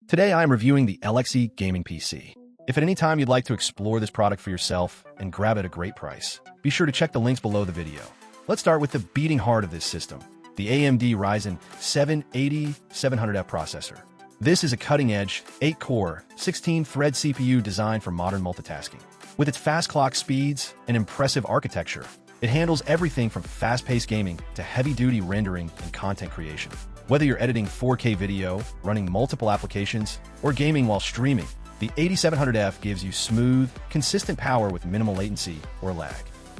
Today I am reviewing the LXZ Gaming PC. If at any time you'd like to explore this product for yourself and grab it at a great price, be sure to check the links below the video. Let's start with the beating heart of this system, the AMD Ryzen 8700F processor. This is a cutting-edge, 8-core, 16-thread CPU designed for modern multitasking. With its fast clock speeds and impressive architecture, it handles everything from fast-paced gaming to heavy-duty rendering and content creation. Whether you're editing 4K video, running multiple applications, or gaming while streaming, the 8700F gives you smooth, consistent power with minimal latency or lag.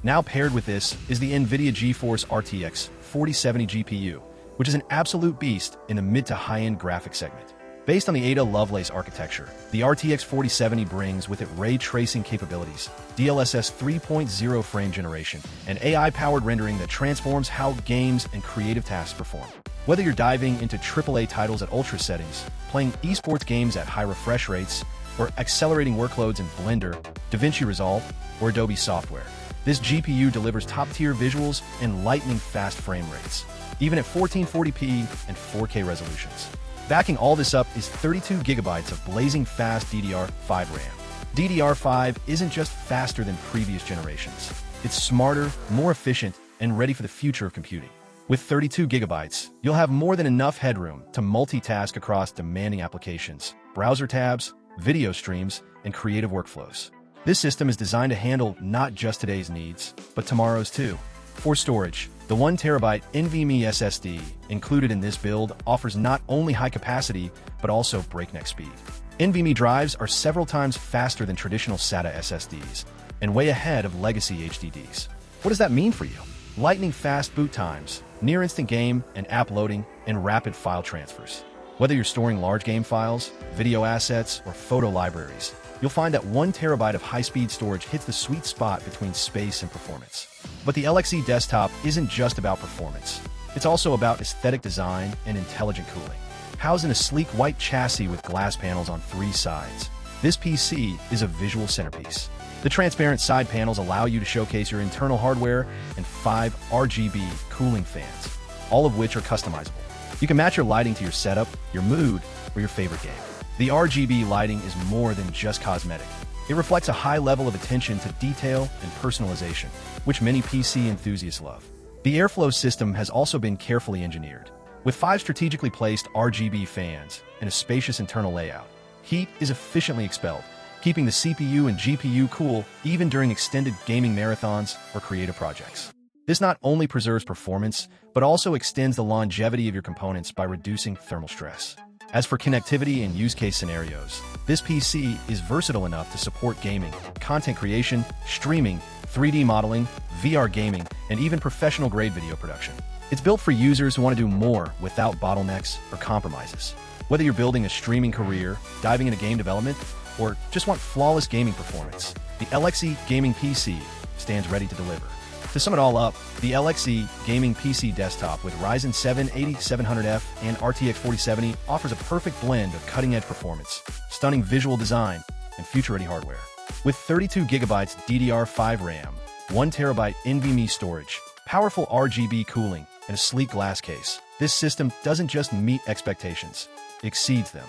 Now paired with this is the NVIDIA GeForce RTX 4070 GPU, which is an absolute beast in the mid to high-end graphics segment. Based on the Ada Lovelace architecture, the RTX 4070 brings with it ray tracing capabilities, DLSS 3.0 frame generation, and AI-powered rendering that transforms how games and creative tasks perform. Whether you're diving into AAA titles at ultra settings, playing esports games at high refresh rates, or accelerating workloads in Blender, DaVinci Resolve, or Adobe software, this GPU delivers top-tier visuals and lightning-fast frame rates, even at 1440p and 4K resolutions. Backing all this up is 32 gigabytes of blazing fast DDR5 RAM. DDR5 isn't just faster than previous generations. It's smarter, more efficient, and ready for the future of computing. With 32 gigabytes, you'll have more than enough headroom to multitask across demanding applications, browser tabs, video streams, and creative workflows. This system is designed to handle not just today's needs, but tomorrow's too. For storage, the 1TB NVMe SSD included in this build offers not only high capacity, but also breakneck speed. NVMe drives are several times faster than traditional SATA SSDs and way ahead of legacy HDDs. What does that mean for you? Lightning-fast boot times, near-instant game and app loading, and rapid file transfers. Whether you're storing large game files, video assets, or photo libraries, you'll find that 1 terabyte of high-speed storage hits the sweet spot between space and performance. But the LXZ Desktop isn't just about performance. It's also about aesthetic design and intelligent cooling. Housed in a sleek white chassis with glass panels on 3 sides, this PC is a visual centerpiece. The transparent side panels allow you to showcase your internal hardware and 5 RGB cooling fans, all of which are customizable. You can match your lighting to your setup, your mood, or your favorite game. The RGB lighting is more than just cosmetic. It reflects a high level of attention to detail and personalization, which many PC enthusiasts love. The airflow system has also been carefully engineered. With 5 strategically placed RGB fans and a spacious internal layout, heat is efficiently expelled, keeping the CPU and GPU cool even during extended gaming marathons or creative projects. This not only preserves performance, but also extends the longevity of your components by reducing thermal stress. As for connectivity and use case scenarios, this PC is versatile enough to support gaming, content creation, streaming, 3D modeling, VR gaming, and even professional-grade video production. It's built for users who want to do more without bottlenecks or compromises. Whether you're building a streaming career, diving into game development, or just want flawless gaming performance, the LXZ Gaming PC stands ready to deliver. To sum it all up, the LXZ Gaming PC Desktop with Ryzen 7 8700F and RTX 4070 offers a perfect blend of cutting-edge performance, stunning visual design, and future-ready hardware. With 32 gigabytes DDR5 RAM, 1 terabyte NVMe storage, powerful RGB cooling, and a sleek glass case, this system doesn't just meet expectations, it exceeds them.